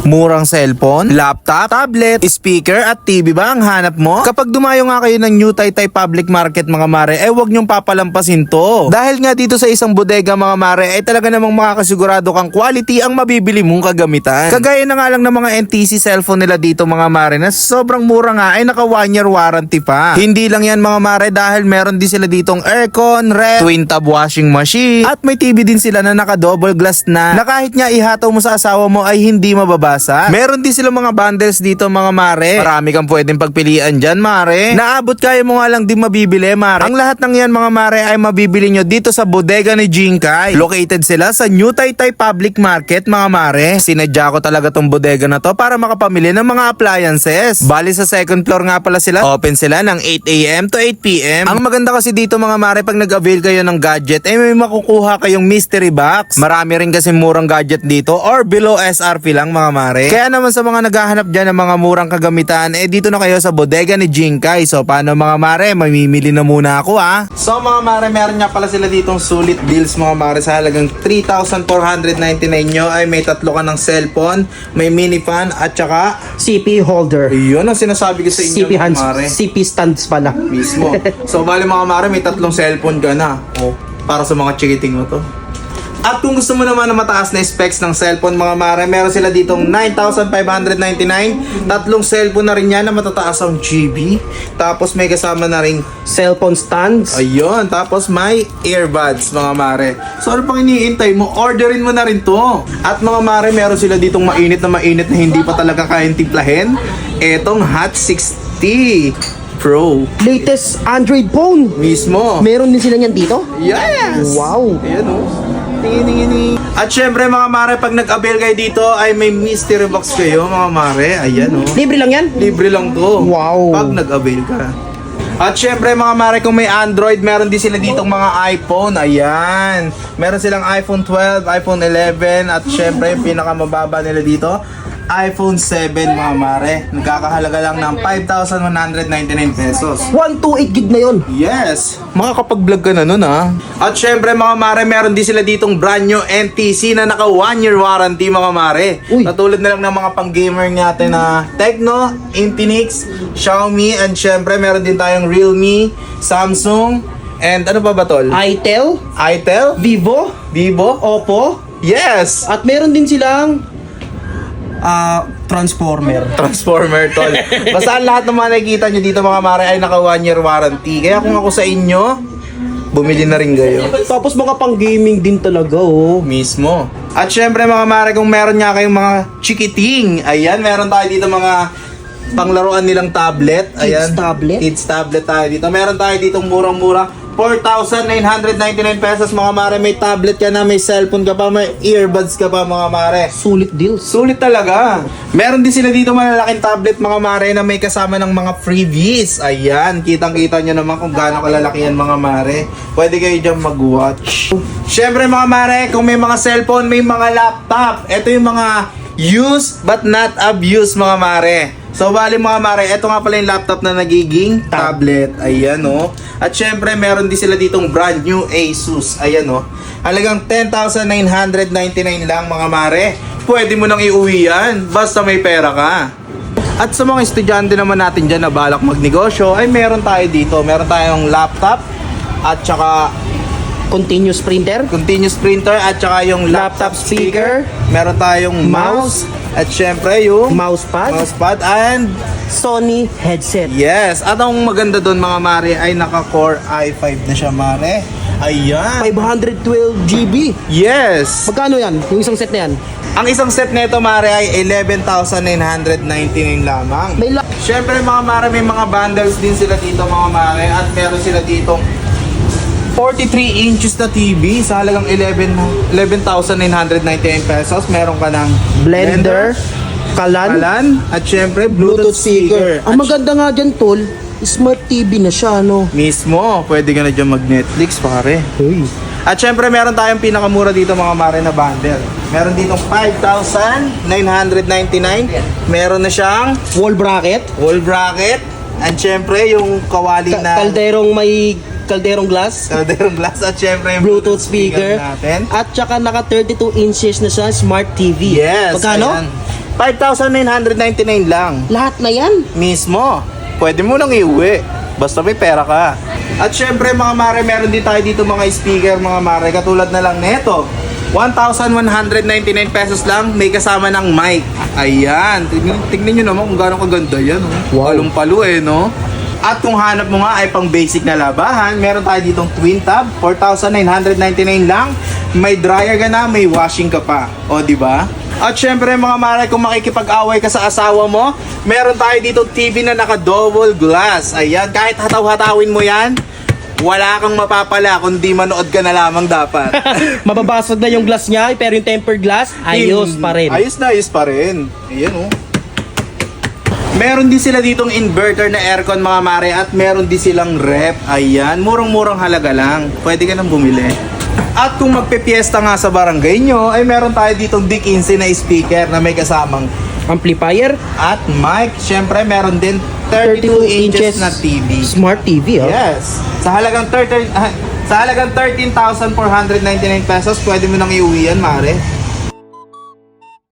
Murang cellphone, laptop, tablet, speaker at TV ba ang hanap mo? Kapag dumayo nga kayo ng New Taytay Public Market mga mare, huwag nyong papalampasin to. Dahil nga dito sa isang bodega mga mare, talaga namang makakasigurado kang quality ang mabibili mong kagamitan. Kagaya na nga lang ng mga NTC cellphone nila dito mga mare na sobrang mura nga ay naka 1 year warranty pa. Hindi lang yan mga mare dahil meron din sila ditong aircon, ref, twin tab washing machine at may TV din sila na naka double glass na kahit nga ihataw mo sa asawa mo ay hindi mababasa. Meron din sila mga bundles dito mga mare. Marami kang pwedeng pagpilian dyan mare. Naabot kaya mo nga lang din mabibili mare. Ang lahat ng yan mga mare ay mabibili nyo dito sa bodega ni Jinkai. Located sila sa New Taytay Public Market mga mare. Sinadya ko talaga tong bodega na to para makapamili ng mga appliances. Bali sa second floor nga pala sila. Open sila ng 8 AM to 8 PM. Ang maganda kasi dito mga mare pag nag-avail kayo ng gadget ay may makukuha kayong mystery box. Marami rin kasi murang gadget dito or below SRP lang mga mare. Kaya naman sa mga naghahanap dyan ng mga murang kagamitan, dito na kayo sa bodega ni Jinkai. So paano mga mare, mamimili na muna ako ha. So mga mare, meron nga pala sila ditong sulit deals mga mare sa halagang 3,499 nyo ay may tatlo ka ng cellphone, may mini fan at saka CP holder. yun ang sinasabi ko sa inyo CP mga hands, mare. CP stands pala. Mismo. So bali mga mare, may tatlong cellphone ka na. Para sa mga chikiting mo to. At kung gusto mo naman na mataas na specs ng cellphone mga mare, meron sila ditong 9,599. Tatlong cellphone na rin yan na matataas ang GB. Tapos may kasama na rin, Cellphone stands. ayun, tapos may earbuds mga mare. So ano pang iniintay mo? Orderin mo na rin to. At mga mare, meron sila ditong mainit na hindi pa talaga kayang timplahin. Etong Hot 60 Pro. Latest Android phone. Mismo. Meron din sila niyan dito? Yes! Wow. Ayan o. Tingin. At syempre mga mare, pag nag-avail kayo dito ay may mystery box kayo mga mare. Ayan o. Libre lang yan? Libre lang to. Wow. Pag nag-avail ka. At syempre mga mare, kung may Android, meron din sila ditong mga iPhone. Ayan. Meron silang iPhone 12, iPhone 11 at syempre yung pinakamababa nila dito, iPhone 7 mga mare. Nagkakahalaga lang ng 5,199 pesos. 128 gig na yon. Yes! Makakapag-vlog ka na nun ha. At syempre mga mare, meron din sila ditong brand new NTC na naka 1 year warranty mga mare. Uy. Katulad na lang ng mga pang-gamer natin na Tecno, Infinix, Xiaomi, and syempre meron din tayong Realme, Samsung, and ano pa ba tol? Itel, Itel, Vivo, Vivo, Oppo, yes! at meron din silang Transformer. Transformer tol. Basta lahat ng mga nakikita nyo dito mga mare ay naka 1 year warranty. Kaya kung ako sa inyo, bumili na rin kayo. Tapos mga pang gaming din talaga oh. Mismo. At syempre mga mare, kung meron nga kayong mga chikiting, ayan, meron tayo dito mga panglaruan nilang tablet. Ayan. Kids tablet? Kids tablet tayo dito. Meron tayo ditong murang-mura. 4,999 pesos mga mare. May tablet ka na, may cellphone ka pa, may earbuds ka pa mga mare. Sulit deals. Sulit talaga. Meron din sila dito malalaking tablet mga mare na may kasama ng mga freebies. Ayan, kitang-kita nyo naman kung gaano kalalaki yan mga mare. Pwede kayo dyan mag-watch. Syempre mga mare, kung may mga cellphone, may mga laptop. Ito yung mga used but not abused mga mare. So bali mga mare, ito nga pala yung laptop na nagiging tablet. Ayan o. At syempre meron din sila ditong brand new Asus. Ayan o. Halagang 10,999 lang mga mare. Pwede mo nang iuwi yan, basta may pera ka. At sa mga estudyante naman natin dyan na balak magnegosyo, ay meron tayo dito. Meron tayong laptop at saka Continuous printer, continuous printer at saka yung laptop speaker. Meron tayong mouse at syempre yung mousepad, mousepad and Sony headset. yes. At ang maganda doon mga mare ay naka Core i5 na siya mare. Ayan. 512 GB. Yes. Magkano yan? Yung isang set na yan? Ang isang set nito mare ay 11,999 lamang. May Syempre mga mare, may mga bundles din sila dito mga mare at meron sila ditong 43 inches na TV sa halagang 11,999 pesos. Meron ka ng blender, kalan, at syempre Bluetooth speaker. Ang maganda nga dyan tol, smart TV na siya no. Mismo, pwede ka na dyan mag-Netflix pare. Uy. At syempre meron tayong pinakamura dito mga mare na bundle. Meron ditong 5,999. Meron na siyang Wall bracket, wall bracket. At syempre yung kawali na kalderong glass, kalderong glass. At syempre yung Bluetooth speaker, natin. at saka naka 32 inches na siya smart TV. Yes. Magkano? Ayan. 5,999 lang. Lahat na yan? Mismo. Pwede mo nang iuwi. Basta may pera ka. At syempre mga mare, meron din tayo dito mga speaker mga mare. Katulad na lang neto. 1,199 pesos lang. May kasama ng mic. Ayan. Tignan nyo naman kung gaano kaganda yan. Oh. Wow. Palong-palo no? At kung hanap mo nga ay pang basic na labahan, meron tayo ditong twin tab. 4,999 lang. May dryer ka na, may washing ka pa. O, di ba? At syempre mga mare, kung makikipag-away ka sa asawa mo, meron tayo dito TV na naka-double glass. Ayan, kahit hataw-hatawin mo yan, wala kang mapapala kundi manood ka na lamang dapat. Mababasag na yung glass niya, pero yung tempered glass, ayos pa rin. Ayos na ayos pa rin. Ayan oh. Meron din sila ditong inverter na aircon mga mare at meron din silang rep. Ayan, murang-murang halaga lang. Pwede ka nang bumili. At kung magpe-fiesta nga sa barangay nyo, ay meron tayo ditong D15 na speaker na may kasamang Amplifier, at mic. Syempre, meron din 32 inches na TV. Smart TV, oh. Yes. Sa halagang 13,499 pesos, pwede mo nang iuwi yan, mare.